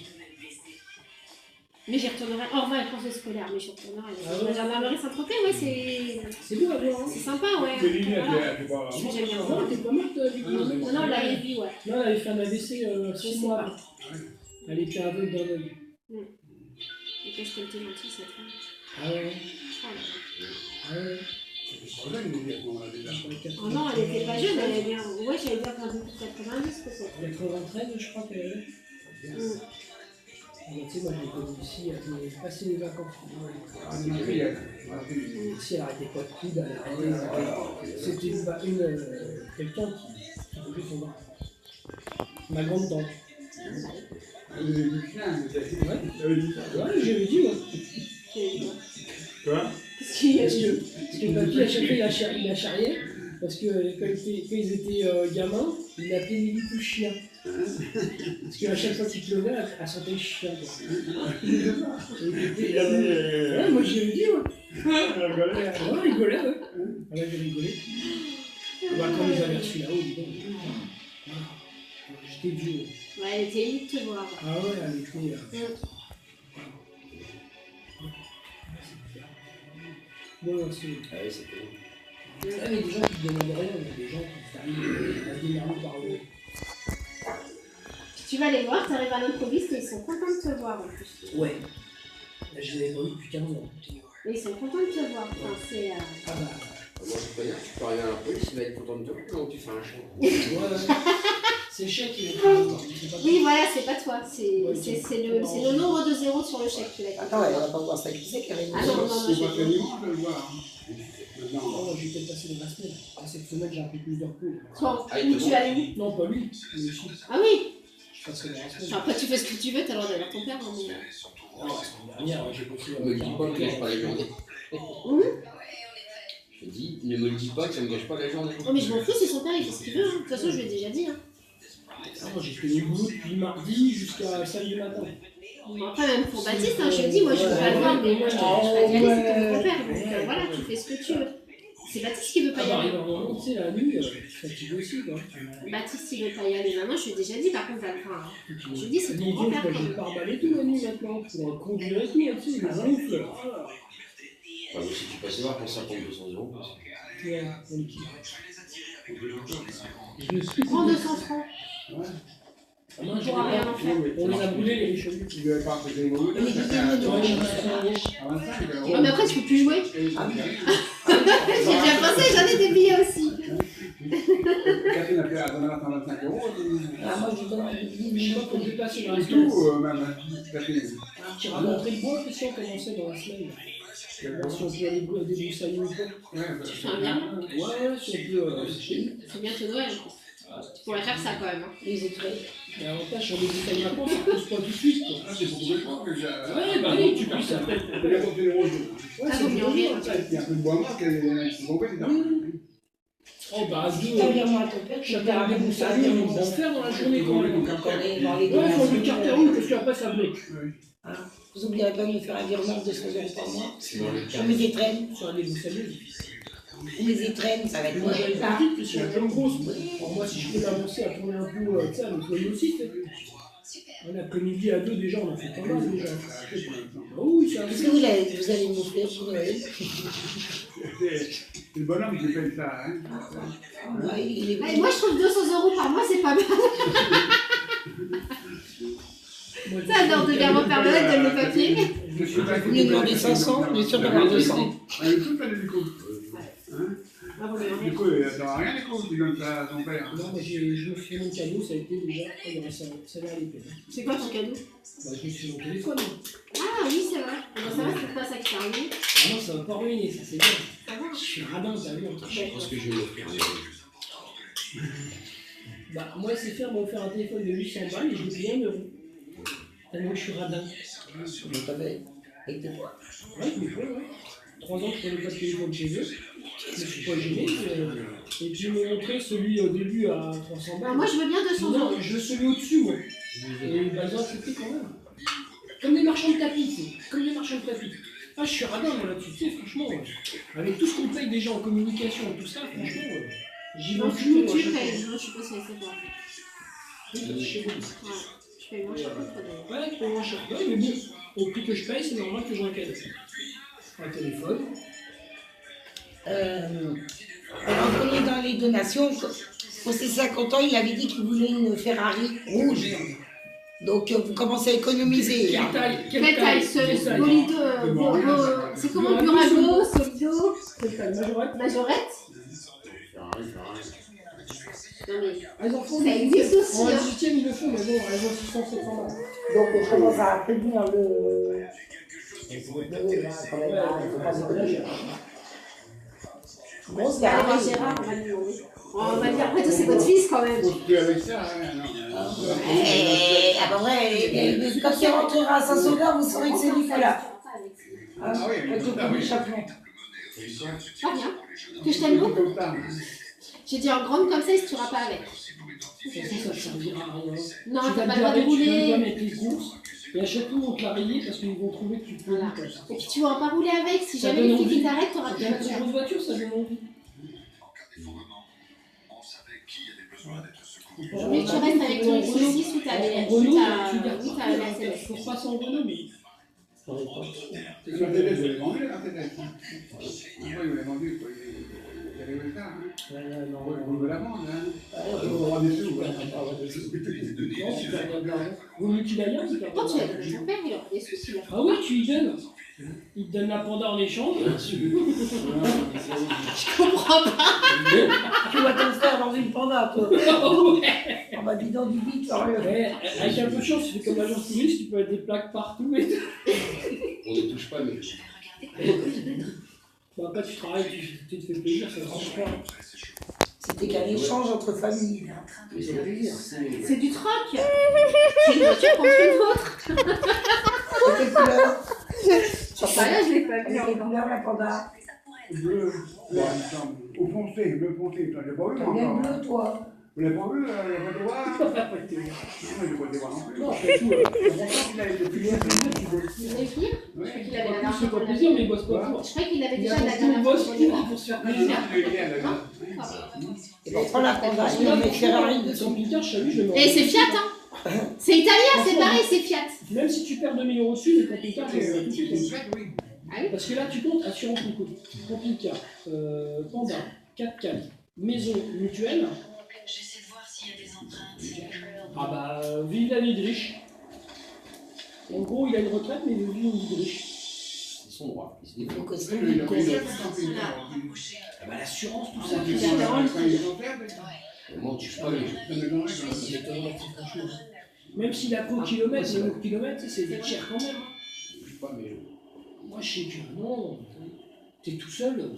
C: Mais j'y retournerai, hors vacances scolaires, mais j'y retournerai. La gendarmerie Saint-Tropez, ouais,
A: c'est beau à voir.
C: C'est sympa, ouais.
D: C'est lui,
C: Voilà.
D: c'est pas.
C: J'aime bien.
A: Non, t'es pas morte du coup.
C: Non, on l'avait vu, ouais.
A: Non, elle avait fait un AVC 6 mois avant. Elle était aveugle d'un œil.
C: Et qu'est-ce qu'elle était gentille, cette femme.
A: Ah ouais. Ah ouais.
C: Oh non, elle était pas jeune, elle avait bien. Ouais, j'allais dire qu'un peu plus de 90 peut-être.
A: 93, je crois qu'elle avait. Tu sais, moi je l'ai connue ici, elle avait passé les vacances. Ici, elle arrêtait pas de coude, elle arrêtait. C'était quelqu'un qui bougeait son bras. Ma grande tante. Ouais, j'avais dit, moi.
D: Quoi?
A: Parce que papy, à chaque fois, il a charrié. Parce que quand ils étaient gamins, il l'appelait Lily plus chien. Parce qu'à chaque fois qu'il pleuvait, elle sentait le chien. Ouais, moi j'ai dit, ouais. Elle rigolait, ouais. Elle avait rigolé. Bah, quand ils avaient reçu là-haut, dis donc. J'étais vieux.
C: Ouais, elle était émue de te voir.
A: Ah ouais, elle était. Bon, c'est.
E: Ah oui, c'est cool.
A: Il y a des gens qui te demandent rien, il y a des gens qui t'arrivent à se démerder par le.
C: Tu vas les voir, tu arrives à l'improviste et ils sont contents de te voir en plus.
A: Ouais. Là, je les ai pas vus depuis 15 ans.
C: Et ils sont contents de te voir. Enfin, c'est.
A: Ah bah.
E: Moi, je peux dire, tu peux arriver à la police, il va être content de te voir, donc tu fais un chien.
A: Ouais. C'est le chèque qui va être.
C: Oui, voilà, c'est pas toi. C'est le nombre de zéros sur le chèque qui va être.
B: Attends, elle va pas voir ça qui c'est, Karine.
C: Ah non, non, non,
D: C'est pas que dimanche, je le vois.
A: Non, je vais peut-être passer dans la semaine. Cette semaine, j'ai un peu plus de repos.
C: Toi,
E: Ah,
C: où tu allais où?
A: Non, pas lui. Mais aussi.
C: Ah oui.
A: Je passerai dans la semaine.
C: Après, tu fais ce que tu veux, t'as le droit d'aller voir ton père. Non, mais...
A: Oh, la semaine dernière, j'ai bossé.
E: Ne me le dis pas que ça ne gâche pas la journée. Je dis, ne me le dis pas que ça ne gâche pas la journée.
C: Oh, mais je m'en fous, c'est son père, il fait ce qu'il veut. Hein. De toute façon, je lui ai déjà dit. Hein.
A: Moi, j'ai fait du boulot depuis mardi jusqu'à samedi matin.
C: Bon, après, même pour Baptiste, hein, je lui ai dit, moi je veux pas le voir, mais moi je t'empêche pas d'y aller, c'est ton père. Donc voilà, tu fais ce que tu veux. C'est Baptiste qui veut pas y aller.
A: Tu sais, la nuit, je suis fatigué aussi, quoi.
C: Baptiste, il veut pas y aller. Maintenant, je lui ai déjà dit, par contre, enfin, je lui ai dit, c'est ton grand-père.
A: Moi, j'ai pare-balles et tout la nuit maintenant, pour conduire et tout, tu sais, les ronfles.
E: Ouais, mais si tu passes voir pour 50 200 euros.
A: Ouais,
C: Prends 200 francs.
A: on
C: pourra rien en faire.
A: On les a brûlés, les richelieu.
D: Il devait pas appeler les mots.
C: Ah, mais après, tu peux plus jouer. J'ai déjà pensé, j'en ai des billets aussi.
D: Catherine a fait à donner 125 euros.
B: Ah, moi, je donne
A: Je sais pas quand j'ai passé dans la
D: Et
A: semaine.
D: tout, même. Catherine.
A: Tu vas rentrer le bois, si on commençait dans la semaine. Si on peut aller débroussailler ou pas.
C: Tu fais un virement.
A: Ouais, si on peut.
C: C'est bientôt Noël. Tu pourrais faire ça quand même. Hein.
B: les étoiles.
A: L'avantage sur les bouteilles maintenant, ça ne pousse pas tout de suite. Quoi.
D: Ah, c'est beaucoup de choses que j'ai.
A: Ouais, bah oui, tu puisses après.
D: Il y a beaucoup de roses.
A: Ouais,
C: Ah,
A: c'est
C: vaut mieux en rire.
D: Il y a un peu de bois mort qui est tombé dedans.
A: Oh, bah, à
B: Si t'as un
A: deux.
B: virement à ton père, tu
A: Chacun
B: perds
A: a des broussailles, on va en faire dans la journée quand même. Ouais, il faut le carte rouge parce qu'après ça bloque.
B: Vous n'oublierez pas de me faire un virement de 200 euros par mois.
E: C'est dans le
B: Sur mes étrennes.
A: Sur les broussailles.
B: Les étrennes, ça va être
A: Moi, j'avais
B: là.
A: pas dit que c'est une grosse. Alors, moi, si je peux m'avancer à tourner un peu, tu sais, à nettoyer aussi, tu sais. Un après-midi à deux, déjà, on en fait pas mal déjà. Ah oui, c'est un
B: Qu'est-ce que vous allez m'offrir pour Noël?
D: C'est le bonhomme qui fait ça. Hein.
B: Ouais, il est
C: Ouais, moi, je trouve 200 euros par mois, c'est pas mal. Ça adore de virement permanent, donne le papier.
D: Je suis pas
B: Vous lui demandez 500, il est sûr d'avoir 200.
D: On est tous allés du coup. Hein.
C: Ah, vous l'avez
D: Du coup, ça va rien, du coup, tu donnes ça à ton père.
A: Non, mais je me suis fait mon cadeau, ça a été déjà. Ça va aller peine.
C: C'est quoi ton cadeau?
A: Bah, je me suis fait mon téléphone. Hein.
C: Ah oui, c'est vrai. Bon, ça va, c'est pas ça qui t'a ruiné.
A: Ah non, ça va pas ruiner, ça c'est bien.
C: Ça va.
A: Je suis radin, t'as vu.
E: Je pense que je vais l'offrir.
A: Bah, moi, c'est faire, m'a offert un téléphone de 800 balles et je l'ai payé 1 euro. Tellement que je suis radin.
B: Mais t'avais. Avec tes poids.
A: Ouais, mais ouais. 3 ans que je prenais pas de téléphone chez eux. Je me suis pas gêné. Et puis ils m'ont montré celui au début à 300 balles.
C: Ah, moi, je veux bien 200
A: Non,
C: euros.
A: je veux celui au-dessus, moi. Et bah, ils ont accepté quand même. Comme des marchands de tapis, c'est. Comme des marchands de tapis. Ah, je suis radin, moi, là-dessus, tu sais, franchement. Avec tout ce qu'on paye déjà en communication et tout ça, franchement, j'y vais
C: Non,
A: au culot,
C: tu
A: à chaque
C: payes.
A: fois.
C: Moi, je suis pas sur les CFA.
A: Chez vous.
C: Ouais. Je paye moins cher que toi, d'ailleurs.
A: Ouais, je paye moins cher. Ouais, mais bon, au prix que je paye, c'est normal que j'ai un cadeau. Un téléphone.
B: Alors, on est dans les donations. Pour ses 50 ans, il avait dit qu'il voulait une Ferrari rouge. Donc, vous commencez à économiser.
A: Quelle taille?
C: Quelle taille ce bolide c'est comment Burago, Solido,
A: Quelle taille? Majorette?
C: Majorette?
E: Ferrari.
C: Non mais,
A: Ah, ils en font.
C: ça existe aussi,
A: En
C: hein.
A: 18ème, ils le font, mais bon, elles ont 600, 700 balles.
B: Donc, on commence à prévenir le. Grosse
C: Allez,
B: Ferrari.
C: Gérard, on va lui demander. On va dire, après tout, c'est votre fils quand même.
D: Faut que avec ça, hein, non.
B: À peu près, quand il rentrera à Saint-Sauveur, vous saurez que c'est Nicolas.
D: Ah oui, mais
B: Avec le
D: ça,
B: premier
D: oui.
B: chaperon.
C: Pas bien. Que je t'aime beaucoup.
D: Comme ça.
C: J'ai dit en grande comme ça, il se tuera pas avec.
A: De toute façon, ça ne servira à rien.
C: Non,
A: Tu
C: t'as
A: vas
C: pas
A: te
C: le droit de
A: garer, tu peux pas
C: rouler.
A: mettre les courses. Et à chaque fois, on te l'a rayé parce qu'ils vont trouver que tu peux.
C: Voilà. Et puis tu vas pas rouler avec. Si
A: Ça
C: jamais
A: donne
C: les filles
A: envie.
C: qui t'arrêtent, t'auras plus
A: Une
C: de voiture.
A: grosse voiture, ça donne envie.
C: Mais tu restes avec ton X6 ou ta
A: Renault,
C: ta Mercedes.
A: faut passer en Renault, mais.
D: La Mercedes, je l'ai vendu, la Mercedes. Après, il l'a vendu, quoi. Il avait eu ça, hein. On veut la vendre, hein. On va avoir des sous, hein.
A: Non, tu perds de l'argent. Vaut mieux qu'il aille, tu perds
C: Quand
A: de
C: tu l'as
A: l'argent.
C: donné à ton père, il aura des sous, il a
A: Ah oui, tu lui donnes. Il te donne la panda en échange.
C: Je comprends pas.
B: Tu vas te le faire dans une panda, toi. On va dire dans du vide, sérieux.
A: Ouais, avec un peu de chance, tu fais comme l'agence touriste, tu peux mettre des plaques partout et tout.
E: On ne touche pas, mais.
A: Bon, après, tu travailles, tu te fais plaisir, ça ne change pas.
B: C'était qu'un échange entre familles.
E: Mais ça fait plaisir.
C: C'est du troc. J'ai une voiture contre une autre.
B: De quelle couleur
C: Sur ça, là, je l'ai pas
B: De
C: vu
B: quelle
C: encore.
B: couleur la panda
D: Bleu, il me semble. Au foncé, bleu foncé. Toi, j'ai pas vu,
B: T'as
D: moi,
B: bien
D: encore.
B: bleu, toi.
D: Vous l'avez pas vu, il n'y a pas de voir. Non,
A: Pas de télé.
D: j'ai pas de voir non plus.
A: Non, c'est tout.
D: Il a été plus loin que nous, tu veux.
C: Vous allez finir?
D: Oui.
C: Il avait la
A: En plus,
C: dernière
A: c'est
C: fois
A: pas
C: qu'on
A: plaisir,
C: l'a
A: mais il bosse pas pour.
C: Je croyais qu'il avait
A: Il y
C: déjà
A: a
C: la
A: beaucoup de
C: dernière
A: boss
C: fois
A: qui
C: qu'on l'a
A: pour se faire
D: Non, non,
A: plaisir.
D: il est bien, là.
B: Et pourquoi la panda Il y a une Ferrari
A: Le
B: dessus.
A: camping-car, je savais, je le mets en
C: Et c'est Fiat, hein. C'est italien, c'est pareil, c'est Fiat.
A: Même si tu perds 2000 € dessus, le camping-car, je le mets tout de suite.
D: Oui.
A: Parce que là, tu comptes assurance concours, camping-car, panda, 4x4, maison mutuelle.
G: J'essaie de voir s'il y a des empreintes.
A: Ah bah, vive la vie de riche. En gros, il a une retraite, mais il vit une vie de riche.
E: Ils sont droits. Ils se défendent.
B: Donc, c'est
D: Oui,
B: lui
D: il a
B: qu'on
D: pris
B: est.
D: le camping-car.
A: Ah bah, l'assurance, tout ça.
C: Ah,
A: tu
C: tu
A: sais.
C: l'as vraiment le
D: Quand ils ont fait,
E: Moi, on ne touche pas, mais.
D: ça me donnerait quand même.
A: C'est étonnant, franchement. Même s'il a pris au kilomètre, c'est au kilomètre, c'est cher quand même.
E: Je touche pas, mais.
A: Moi, je sais que non, t'es tout seul.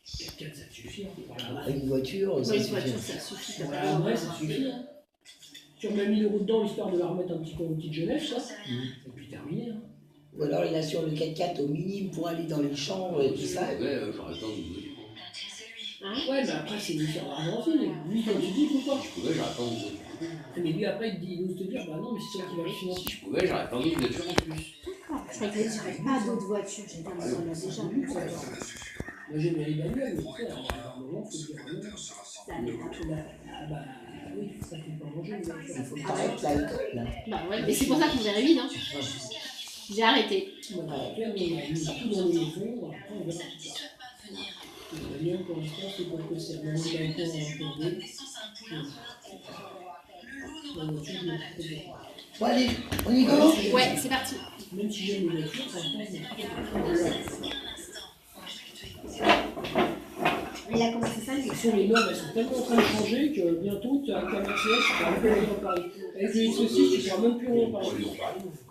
A: 4x4, ça te suffit. Hein. Voilà,
B: Une voiture,
C: Oui, une voiture, ça suffit. t'as pas
A: voilà,
C: besoin
A: en vrai,
C: de-
A: ça suffit. Hein. Tu remets 1000 € dedans, histoire de la remettre un petit peu en petite jeunesse, ça. Et puis terminé. Hein.
B: Ou alors il assure le 4x4 au minimum pour aller dans les champs et tout ça.
E: Ouais, j'aurais le temps de.
A: Ouais, mais après, c'est une histoire d'argent aussi. Lui, comme tu dis, il faut pas.
E: Je pouvais, j'aurais pas envie de.
A: Mais lui, après, il ose te dire, bah non, mais c'est toi qui va le financer.
E: Si je pouvais, j'aurais pas envie de voiture en plus.
C: D'accord. Je croyais que tu n'avais pas d'autres voitures. J'ai dit, on a déjà vu ça.
A: Moi, j'aime bien les bagnoles, mais tu sais, à un moment, il faut dire non. Ah bah oui, ça fait pas manger.
B: Il faut que t'arrêtes l'alcool.
C: Bah ouais, mais c'est pour ça qu'on verrait vide, hein. J'ai arrêté.
A: On a mis tout dans les maisons, après, on verra plus tard. Les bagnoles, pour l'instant, c'est pas que c'est. Moi, j'ai un peu en deux. La voiture, je m'en fous pas.
B: Bon allez, on y go.
C: Ouais, c'est parti.
A: Même si j'aime les voitures, ça me passe.
C: Il a commencé ça, lui.
A: De toute façon, les normes, elles sont tellement en train de changer que bientôt, tu as un Mercedes, tu pourras même plus rien en parler. Avec le X6, tu pourras même plus rien en parler.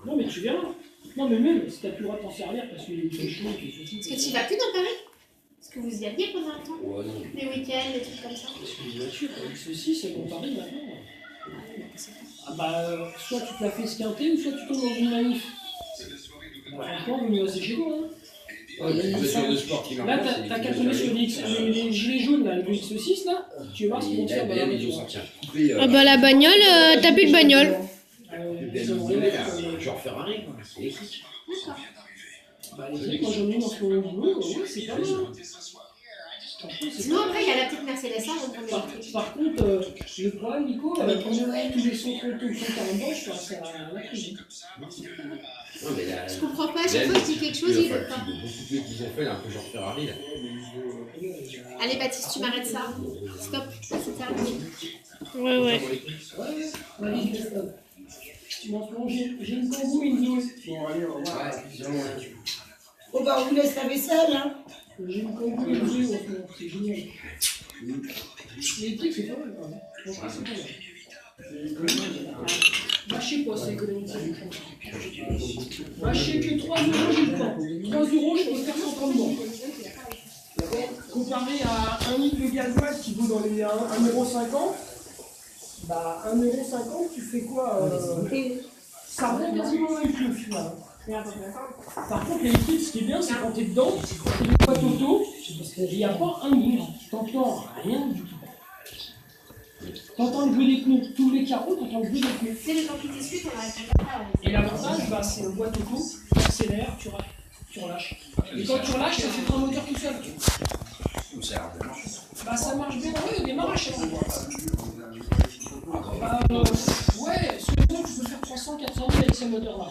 A: Non, mais tu verras. Non, mais même, si tu as plus le droit de t'en servir parce qu'il est chaud, que ceci.
C: Parce que tu vas plus dans Paris? Parce que vous y alliez pendant un temps?
E: Ouais, non.
C: Les week-ends, les trucs comme ça?
A: Parce que les voitures, avec ceci, c'est bon Paris maintenant. Ah bah, soit tu te la fais esquinter ou soit tu tombes dans une manif. Bah, franchement, vous me laissez chez vous, hein.
E: Les voitures de sport qui
A: Là,
E: marchent.
A: t'as qu'à tomber sur les gilets jaunes, là, le X6, là. Tu vas voir ce qu'ils vont te faire dans la
E: BM, ils ont
A: voiture.
E: sorti un coupé.
F: Ah bah la bagnole, t'as plus de bagnole.
E: Genre Ferrari, quoi. C'est électrique.
C: D'accord.
A: Bah, les trucs, moi j'en ai une dans ce moment boulot, ouais, c'est pas mal.
C: Sinon, après, il y a la petite Mercedes, on prend des électriques.
A: Par contre, le problème, Nico, avec tous les 130 ou 140 ans, je pense à la crise.
E: Non, mais là,
C: Je comprends pas, à chaque fois que je dis quelque chose, il veut pas.
E: beaucoup de trucs qu'ils ont fait, là, un peu genre Ferrari, là.
C: Allez, Baptiste, tu m'arrêtes ça. Stop, c'est terminé.
F: Ouais, ouais.
A: J'ai une Kangoo, une Zoé.
D: Bon, allez, au revoir.
B: Oh bah on vous laisse la vaisselle, hein.
A: J'ai une Kangoo, une Zoé, en ce moment, c'est génial. Les trucs, c'est pas mal, quand même. Franchement, c'est pas mal. Lâchez quoi, c'est économique. Lâchez que 3 €, j'ai le temps. 3 €, je peux faire 130 bancs. Comparé à 1 litre de gasoil qui vaut dans les 1,50 €, bah 1,50 €, tu fais quoi ça revient quasiment avec le final. Par contre, l'électrique, ce qui est bien, c'est quand tu es dedans, tu es une boîte auto, il n'y a pas un bruit, tu n'entends rien du tout. Tu entends le bruit des pneus, tous les carreaux, tu entends le bruit des pneus.
C: C'est les gens qui discutent, on arrête de
A: Et l'avantage, bah, c'est une boîte auto, tu accélères, tu relâches. Et quand tu relâches, ça fait un moteur tout seul. Bah, ça marche bien, oui, au démarrage, ça marche. Bah, ouais, selon tu peux faire 300-400 000 avec ce moteur-là.